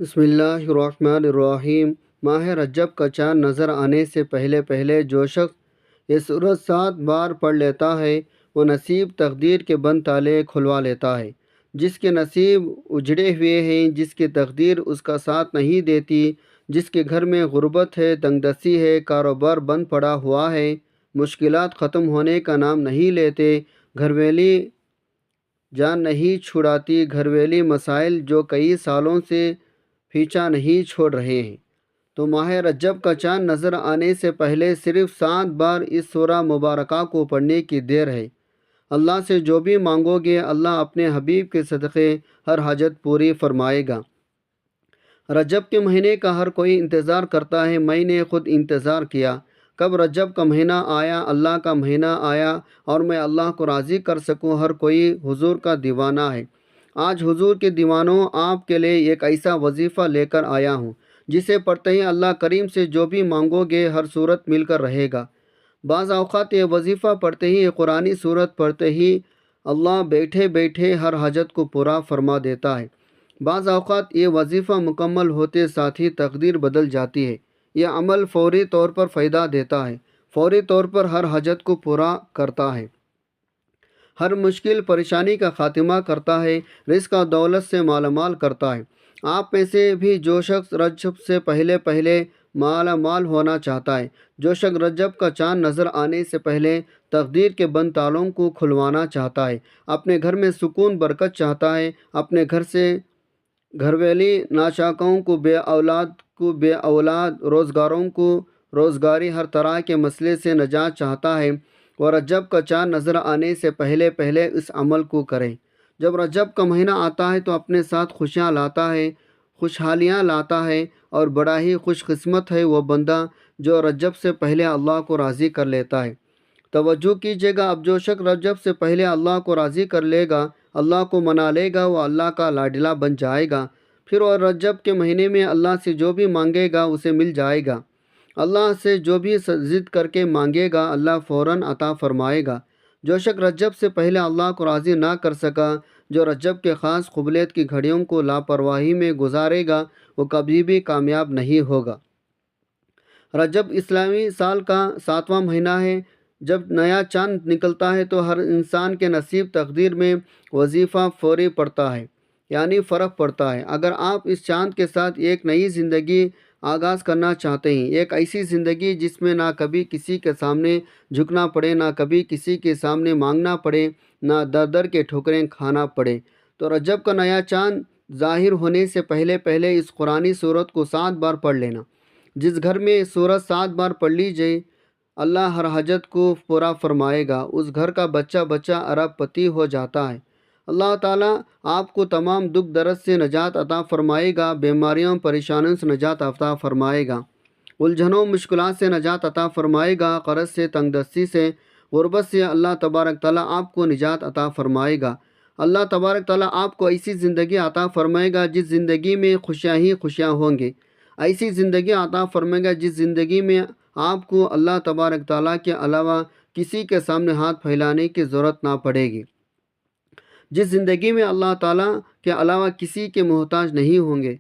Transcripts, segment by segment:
بسم اللہ الرحمن الرحیم۔ ماہ رجب کا چاند نظر آنے سے پہلے پہلے جو شخص یہ سورت 7 بار پڑھ لیتا ہے وہ نصیب تقدیر کے بند تالے کھلوا لیتا ہے۔ جس کے نصیب اجڑے ہوئے ہیں، جس کی تقدیر اس کا ساتھ نہیں دیتی، جس کے گھر میں غربت ہے، تنگ دستی ہے، کاروبار بند پڑا ہوا ہے، مشکلات ختم ہونے کا نام نہیں لیتے، گھر والی جان نہیں چھڑاتی، گھر والی مسائل جو کئی سالوں سے پیچھا نہیں چھوڑ رہے ہیں، تو ماہ رجب کا چاند نظر آنے سے پہلے صرف 7 بار اس سورہ مبارکہ کو پڑھنے کی دیر ہے۔ اللہ سے جو بھی مانگو گے اللہ اپنے حبیب کے صدقے ہر حاجت پوری فرمائے گا۔ رجب کے مہینے کا ہر کوئی انتظار کرتا ہے، میں نے خود انتظار کیا کب رجب کا مہینہ آیا، اللہ کا مہینہ آیا اور میں اللہ کو راضی کر سکوں۔ ہر کوئی حضور کا دیوانہ ہے۔ آج حضور کے دیوانوں آپ کے لیے ایک ایسا وظیفہ لے کر آیا ہوں جسے پڑھتے ہی اللہ کریم سے جو بھی مانگو گے ہر صورت مل کر رہے گا۔ بعض اوقات یہ وظیفہ پڑھتے ہی، یہ قرآنی صورت پڑھتے ہی اللہ بیٹھے بیٹھے ہر حاجت کو پورا فرما دیتا ہے۔ بعض اوقات یہ وظیفہ مکمل ہوتے ساتھ ہی تقدیر بدل جاتی ہے۔ یہ عمل فوری طور پر فائدہ دیتا ہے، فوری طور پر ہر حاجت کو پورا کرتا ہے، ہر مشکل پریشانی کا خاتمہ کرتا ہے، رزق و دولت سے مالا مال کرتا ہے۔ آپ میں سے بھی جو شخص رجب سے پہلے پہلے مالا مال ہونا چاہتا ہے، جو شخص رجب کا چاند نظر آنے سے پہلے تقدیر کے بند تالوں کو کھلوانا چاہتا ہے، اپنے گھر میں سکون برکت چاہتا ہے، اپنے گھر سے گھر والی ناچاکوں کو بے اولاد، روزگاروں کو روزگاری، ہر طرح کے مسئلے سے نجات چاہتا ہے، وہ رجب کا چاند نظر آنے سے پہلے پہلے اس عمل کو کرے۔ جب رجب کا مہینہ آتا ہے تو اپنے ساتھ خوشیاں لاتا ہے، خوشحالیاں لاتا ہے، اور بڑا ہی خوش قسمت ہے وہ بندہ جو رجب سے پہلے اللہ کو راضی کر لیتا ہے۔ توجہ کیجیے گا، اب جو شخص رجب سے پہلے اللہ کو راضی کر لے گا، اللہ کو منا لے گا، وہ اللہ کا لاڈلا بن جائے گا۔ پھر وہ رجب کے مہینے میں اللہ سے جو بھی مانگے گا اسے مل جائے گا۔ اللہ سے جو بھی ضد کر کے مانگے گا اللہ فوراً عطا فرمائے گا۔ جو شخص رجب سے پہلے اللہ کو راضی نہ کر سکا، جو رجب کے خاص قبولیت کی گھڑیوں کو لاپرواہی میں گزارے گا، وہ کبھی بھی کامیاب نہیں ہوگا۔ رجب اسلامی سال کا 7واں مہینہ ہے۔ جب نیا چاند نکلتا ہے تو ہر انسان کے نصیب تقدیر میں وظیفہ فوری پڑتا ہے، یعنی فرق پڑتا ہے۔ اگر آپ اس چاند کے ساتھ ایک نئی زندگی آغاز کرنا چاہتے ہیں، ایک ایسی زندگی جس میں نہ کبھی کسی کے سامنے جھکنا پڑے، نہ کبھی کسی کے سامنے مانگنا پڑے، نہ در در کے ٹھوکریں کھانا پڑے، تو رجب کا نیا چاند ظاہر ہونے سے پہلے پہلے اس قرآنی صورت کو 7 بار پڑھ لینا۔ جس گھر میں سورت 7 بار پڑھ لی جائے اللہ ہر حاجت کو پورا فرمائے گا، اس گھر کا بچہ بچہ ارب پتی ہو جاتا ہے۔ اللہ تعالیٰ آپ کو تمام دکھ درد سے نجات عطا فرمائے گا، بیماریوں پریشانیوں سے نجات عطا فرمائے گا، الجھنوں مشکلات سے نجات عطا فرمائے گا، قرض سے، تنگ دستی سے، غربت سے اللہ تبارک تعالیٰ آپ کو نجات عطا فرمائے گا۔ اللہ تبارک تعالیٰ آپ کو ایسی زندگی عطا فرمائے گا جس زندگی میں خوشیاں ہی خوشیاں ہوں گی، ایسی زندگی عطا فرمائے گا جس زندگی میں آپ کو اللہ تبارک تعالیٰ کے علاوہ کسی کے سامنے ہاتھ پھیلانے کی ضرورت نہ پڑے گی، جس زندگی میں اللہ تعالیٰ کے علاوہ کسی کے محتاج نہیں ہوں گے۔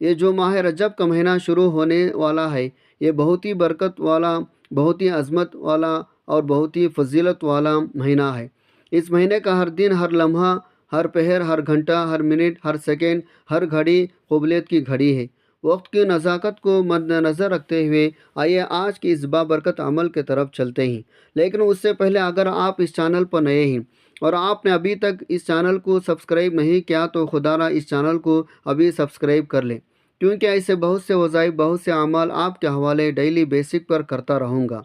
یہ جو ماہ رجب کا مہینہ شروع ہونے والا ہے یہ بہت ہی برکت والا، بہت ہی عظمت والا اور بہت ہی فضیلت والا مہینہ ہے۔ اس مہینے کا ہر دن، ہر لمحہ، ہر پہر، ہر گھنٹہ، ہر منٹ، ہر سیکنڈ، ہر گھڑی قبولیت کی گھڑی ہے۔ وقت کی نزاکت کو مد نظر رکھتے ہوئے آئیے آج کی اس بابرکت عمل کی طرف چلتے ہیں، لیکن اس سے پہلے اگر آپ اس چینل پر نئے ہیں اور آپ نے ابھی تک اس چینل کو سبسکرائب نہیں کیا تو خدا را اس چینل کو ابھی سبسکرائب کر لیں، کیونکہ ایسے بہت سے وظائف، بہت سے اعمال آپ کے حوالے ڈیلی بیسک پر کرتا رہوں گا۔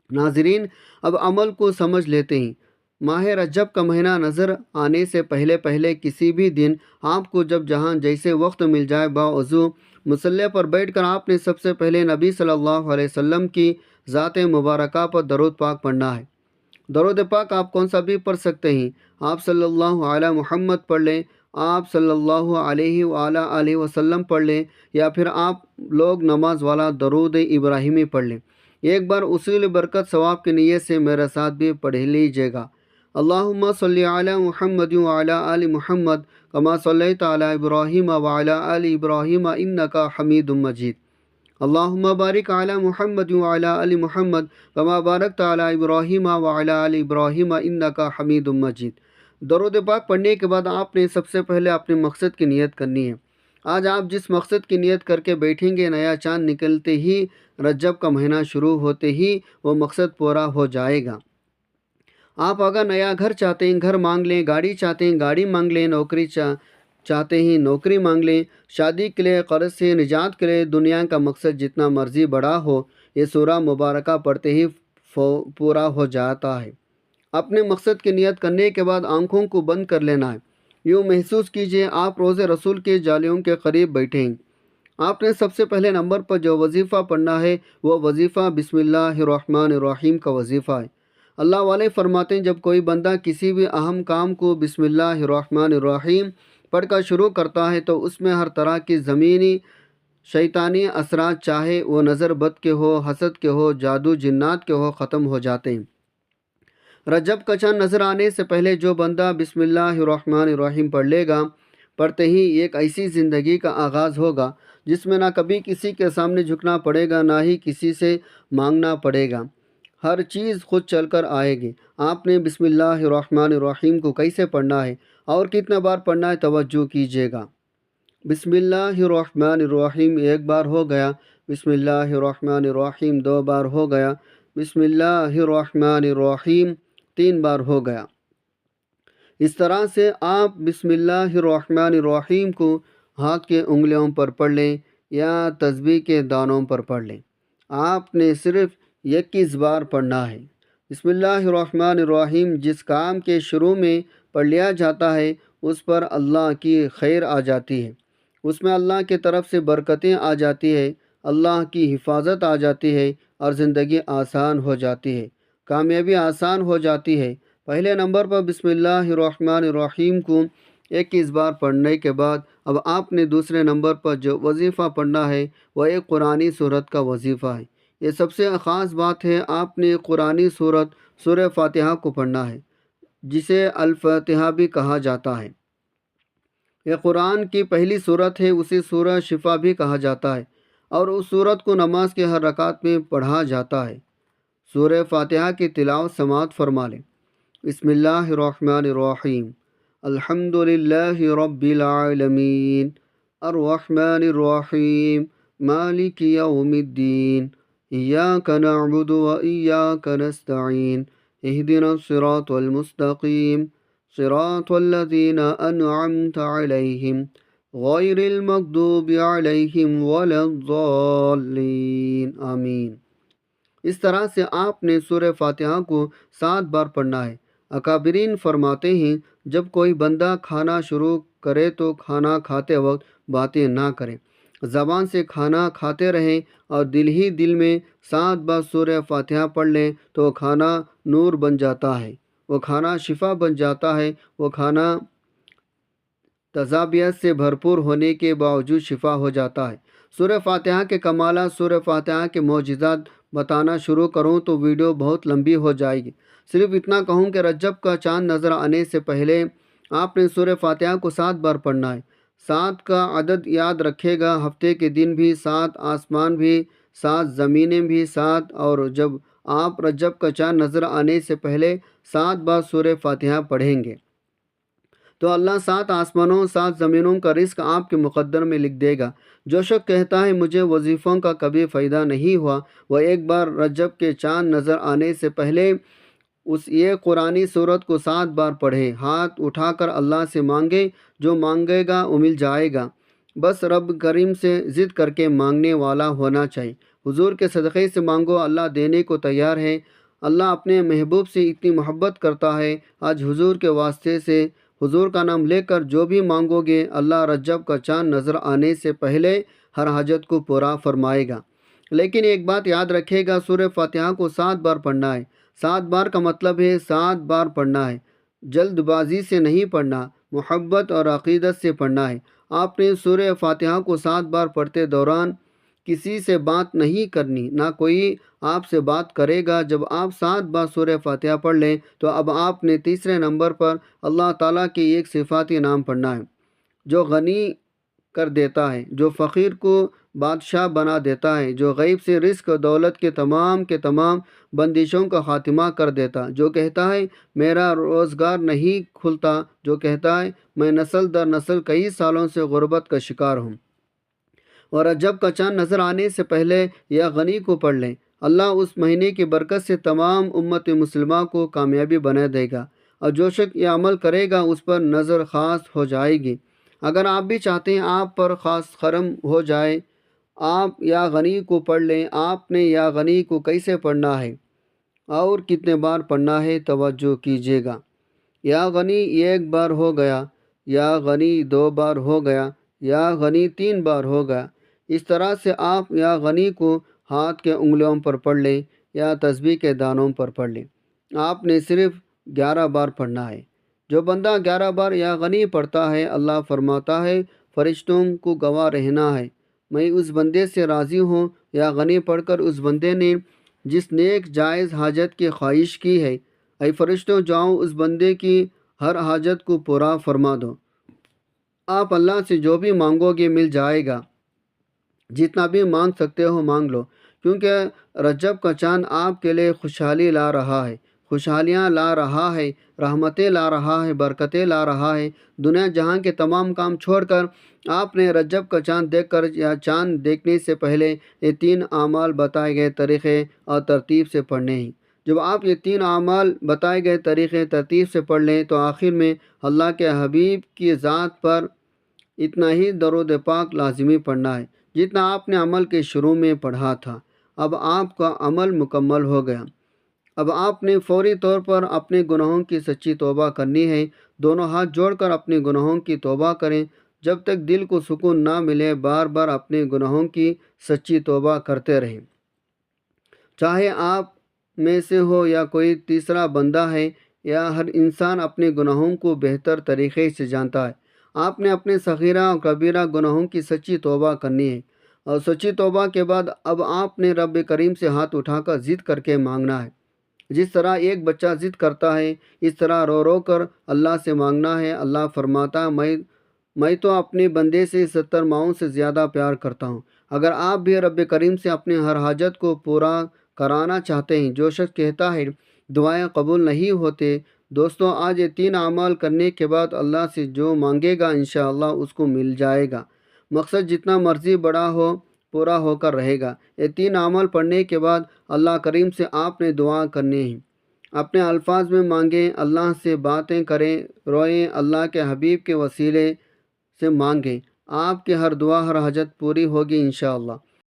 ناظرین، اب عمل کو سمجھ لیتے ہیں۔ ماہ رجب کا مہینہ نظر آنے سے پہلے پہلے کسی بھی دن آپ کو جب جہاں جیسے وقت مل جائے باوضو مصلی پر بیٹھ کر آپ نے سب سے پہلے نبی صلی اللہ علیہ وسلم کی ذات مبارکہ پر درود پاک پڑھنا ہے۔ درود پاک آپ کون سا بھی پڑھ سکتے ہیں، آپ صلی اللہ علیہ محمد پڑھ لیں، آپ صلی اللہ علیہ وآلہ وسلم پڑھ لیں، یا پھر آپ لوگ نماز والا درود ابراہیمی پڑھ لیں۔ ایک بار اصول برکت ثواب کی نیت سے میرے ساتھ بھی پڑھ لیجیے گا۔ اللہم صلی علی محمد وعلی آل محمد کما صلیت علی ابراہیم وعلی آل ابراہیم انک حمید مجید۔ اللہم بارک علی محمد وعلی آل محمد کما بارکت علی ابراہیم وعلی آل ابراہیم انک حمید مجید۔ درود پاک پڑھنے کے بعد آپ نے سب سے پہلے اپنے مقصد کی نیت کرنی ہے۔ آج آپ جس مقصد کی نیت کر کے بیٹھیں گے، نیا چاند نکلتے ہی، رجب کا مہینہ شروع ہوتے ہی وہ مقصد پورا ہو جائے گا۔ آپ اگر نیا گھر چاہتے ہیں گھر مانگ لیں، گاڑی چاہتے ہیں گاڑی مانگ لیں، نوکری چاہتے ہیں نوکری مانگ لیں، شادی کے لیے، قرض سے نجات کے لیے، دنیا کا مقصد جتنا مرضی بڑا ہو، یہ سورہ مبارکہ پڑھتے ہی پورا ہو جاتا ہے۔ اپنے مقصد کی نیت کرنے کے بعد آنکھوں کو بند کر لینا ہے۔ یوں محسوس کیجئے آپ روضہ رسول کے جالیوں کے قریب بیٹھے ہیں۔ آپ نے سب سے پہلے نمبر پر جو وظیفہ پڑھنا ہے وہ وظیفہ بسم اللہ الرحمن الرحیم کا وظیفہ ہے۔ اللہ والے فرماتے ہیں جب کوئی بندہ کسی بھی اہم کام کو بسم اللہ الرحمن الرحیم پڑھ کر شروع کرتا ہے تو اس میں ہر طرح کی زمینی شیطانی اثرات، چاہے وہ نظر بد کے ہو، حسد کے ہو، جادو جنات کے ہو، ختم ہو جاتے ہیں۔ رجب کا چاند نظر آنے سے پہلے جو بندہ بسم اللہ الرحمن الرحیم پڑھ لے گا، پڑھتے ہی ایک ایسی زندگی کا آغاز ہوگا جس میں نہ کبھی کسی کے سامنے جھکنا پڑے گا، نہ ہی کسی سے مانگنا پڑے گا، ہر چیز خود چل کر آئے گی۔ آپ نے بسم اللہ الرحمن الرحیم کو کیسے پڑھنا ہے اور کتنے بار پڑھنا ہے توجہ کیجیے گا۔ بسم اللہ الرحمن الرحیم ایک بار ہو گیا، بسم اللہ الرحمن الرحیم دو بار ہو گیا، بسم اللہ الرحمن الرحیم تین بار ہو گیا۔ اس طرح سے آپ بسم اللہ الرحمن الرحیم کو ہاتھ کے انگلیوں پر پڑھ لیں یا تسبیح کے دانوں پر پڑھ لیں۔ آپ نے صرف 21 بار پڑھنا ہے۔ بسم اللہ الرحمن الرحیم جس کام کے شروع میں پڑھ لیا جاتا ہے اس پر اللہ کی خیر آ جاتی ہے، اس میں اللہ کی طرف سے برکتیں آ جاتی ہے، اللہ کی حفاظت آ جاتی ہے اور زندگی آسان ہو جاتی ہے، کامیابی آسان ہو جاتی ہے۔ پہلے نمبر پر بسم اللہ الرحمن الرحیم کو 21 بار پڑھنے کے بعد اب آپ نے دوسرے نمبر پر جو وظیفہ پڑھنا ہے وہ ایک قرآنی سورت کا وظیفہ ہے۔ یہ سب سے خاص بات ہے، آپ نے قرآنی سورت سورہ فاتحہ کو پڑھنا ہے، جسے الفاتحہ بھی کہا جاتا ہے۔ یہ قرآن کی پہلی سورت ہے، اسے سورہ شفا بھی کہا جاتا ہے اور اس سورت کو نماز کے ہر رکعت میں پڑھا جاتا ہے۔ سورہ فاتحہ کی تلاوت سماعت فرما لیں۔ بسم اللہ الرحمن الرحیم، الحمد للہ رب العالمین، الرحمن الرحیم، مالک یوم الدین، ایاک نعبد و ایاک نستعین، اہدنا الصراط المستقیم، صراط الذین انعمت علیہم غیر المغضوب علیہم ولا الضالین، آمین۔ اس طرح سے آپ نے سورہ فاتحہ کو 7 بار پڑھنا ہے۔ اکابرین فرماتے ہیں جب کوئی بندہ کھانا شروع کرے تو کھانا کھاتے وقت باتیں نہ کریں، زبان سے کھانا کھاتے رہیں اور دل ہی دل میں 7 بار سورہ فاتحہ پڑھ لیں تو کھانا نور بن جاتا ہے، وہ کھانا شفا بن جاتا ہے، وہ کھانا تذابیت سے بھرپور ہونے کے باوجود شفا ہو جاتا ہے۔ سورہ فاتحہ کے کمالات، سورہ فاتحہ کے معجزات بتانا شروع کروں تو ویڈیو بہت لمبی ہو جائے گی۔ صرف اتنا کہوں کہ رجب کا چاند نظر آنے سے پہلے آپ نے سورہ فاتحہ کو 7 بار پڑھنا ہے۔ 7 کا عدد یاد رکھے گا، ہفتے کے دن بھی 7، آسمان بھی 7، زمینیں بھی 7، اور جب آپ رجب کا چاند نظر آنے سے پہلے 7 بار سورہ فاتحہ پڑھیں گے تو اللہ 7 آسمانوں 7 زمینوں کا رزق آپ کے مقدر میں لکھ دے گا۔ جو شخص کہتا ہے مجھے وظیفوں کا کبھی فائدہ نہیں ہوا، وہ ایک بار رجب کے چاند نظر آنے سے پہلے یہ قرآنی سورت کو 7 بار پڑھے، ہاتھ اٹھا کر اللہ سے مانگے، جو مانگے گا وہ مل جائے گا۔ بس رب کریم سے ضد کر کے مانگنے والا ہونا چاہیے۔ حضور کے صدقے سے مانگو، اللہ دینے کو تیار ہے۔ اللہ اپنے محبوب سے اتنی محبت کرتا ہے، آج حضور کے واسطے سے حضور کا نام لے کر جو بھی مانگو گے اللہ رجب کا چاند نظر آنے سے پہلے ہر حاجت کو پورا فرمائے گا۔ لیکن ایک بات یاد رکھے گا، سورہ فاتحہ کو 7 بار پڑھنا ہے۔ 7 بار کا مطلب ہے 7 بار پڑھنا ہے، جلد بازی سے نہیں پڑھنا، محبت اور عقیدت سے پڑھنا ہے۔ آپ نے سورہ فاتحہ کو 7 بار پڑھتے دوران کسی سے بات نہیں کرنی، نہ کوئی آپ سے بات کرے گا۔ جب آپ 7 بار سورہ فاتحہ پڑھ لیں تو اب آپ نے تیسرے نمبر پر اللہ تعالیٰ کے ایک صفاتی نام پڑھنا ہے جو غنی کر دیتا ہے، جو فقیر کو بادشاہ بنا دیتا ہے، جو غیب سے رزق و دولت کے تمام بندشوں کا خاتمہ کر دیتا، جو کہتا ہے میرا روزگار نہیں کھلتا، جو کہتا ہے میں نسل در نسل کئی سالوں سے غربت کا شکار ہوں۔ اور رجب کا چاند نظر آنے سے پہلے یا غنی کو پڑھ لیں، اللہ اس مہینے کی برکت سے تمام امت مسلمہ کو کامیابی بنا دے گا، اور جو شخص یہ عمل کرے گا اس پر نظر خاص ہو جائے گی۔ اگر آپ بھی چاہتے ہیں آپ پر خاص کرم ہو جائے، آپ یا غنی کو پڑھ لیں۔ آپ نے یا غنی کو کیسے پڑھنا ہے اور کتنے بار پڑھنا ہے، توجہ کیجیے گا۔ یا غنی 1 بار ہو گیا، یا غنی 2 بار ہو گیا، یا غنی 3 بار ہو گیا۔ اس طرح سے آپ یا غنی کو ہاتھ کے انگلیوں پر پڑھ لیں یا تسبیح کے دانوں پر پڑھ لیں۔ آپ نے صرف 11 بار پڑھنا ہے۔ جو بندہ 11 بار یا غنی پڑھتا ہے، اللہ فرماتا ہے فرشتوں کو گواہ رہنا ہے میں اس بندے سے راضی ہوں۔ یا غنی پڑھ کر اس بندے نے جس نیک جائز حاجت کی خواہش کی ہے، اے فرشتوں جاؤ اس بندے کی ہر حاجت کو پورا فرما دو۔ آپ اللہ سے جو بھی مانگو گے مل جائے گا، جتنا بھی مانگ سکتے ہو مانگ لو، کیونکہ رجب کا چاند آپ کے لیے خوشحالی لا رہا ہے، خوشحالیاں لا رہا ہے، رحمتیں لا رہا ہے، برکتیں لا رہا ہے۔ دنیا جہاں کے تمام کام چھوڑ کر آپ نے رجب کا چاند دیکھ کر یا چاند دیکھنے سے پہلے یہ 3 اعمال بتائے گئے طریقے اور ترتیب سے پڑھنے ہیں۔ جب آپ یہ 3 اعمال بتائے گئے طریقے ترتیب سے پڑھ لیں تو آخر میں اللہ کے حبیب کی ذات پر اتنا ہی درود پاک لازمی پڑھنا ہے جتنا آپ نے عمل کے شروع میں پڑھا تھا۔ اب آپ کا عمل مکمل ہو گیا۔ اب آپ نے فوری طور پر اپنے گناہوں کی سچی توبہ کرنی ہے۔ دونوں ہاتھ جوڑ کر اپنے گناہوں کی توبہ کریں۔ جب تک دل کو سکون نہ ملے بار بار اپنے گناہوں کی سچی توبہ کرتے رہیں۔ چاہے آپ میں سے ہو یا کوئی تیسرا بندہ ہے، یا ہر انسان اپنے گناہوں کو بہتر طریقے سے جانتا ہے۔ آپ نے اپنے صغیرہ اور کبیرہ گناہوں کی سچی توبہ کرنی ہے، اور سچی توبہ کے بعد اب آپ نے رب کریم سے ہاتھ اٹھا کر ضد کر کے مانگنا ہے۔ جس طرح ایک بچہ ضد کرتا ہے اس طرح رو رو کر اللہ سے مانگنا ہے۔ اللہ فرماتا ہے میں تو اپنے بندے سے 70 ماؤں سے زیادہ پیار کرتا ہوں۔ اگر آپ بھی رب کریم سے اپنے ہر حاجت کو پورا کرانا چاہتے ہیں، جو شخص کہتا ہے دعائیں قبول نہیں ہوتے، دوستو آج یہ 3 اعمال کرنے کے بعد اللہ سے جو مانگے گا انشاءاللہ اس کو مل جائے گا۔ مقصد جتنا مرضی بڑا ہو پورا ہو کر رہے گا۔ یہ 3 اعمال پڑھنے کے بعد اللہ کریم سے آپ نے دعا کرنی ہے۔ اپنے الفاظ میں مانگیں، اللہ سے باتیں کریں، روئیں، اللہ کے حبیب کے وسیلے سے مانگیں۔ آپ کی ہر دعا ہر حاجت پوری ہوگی انشاءاللہ۔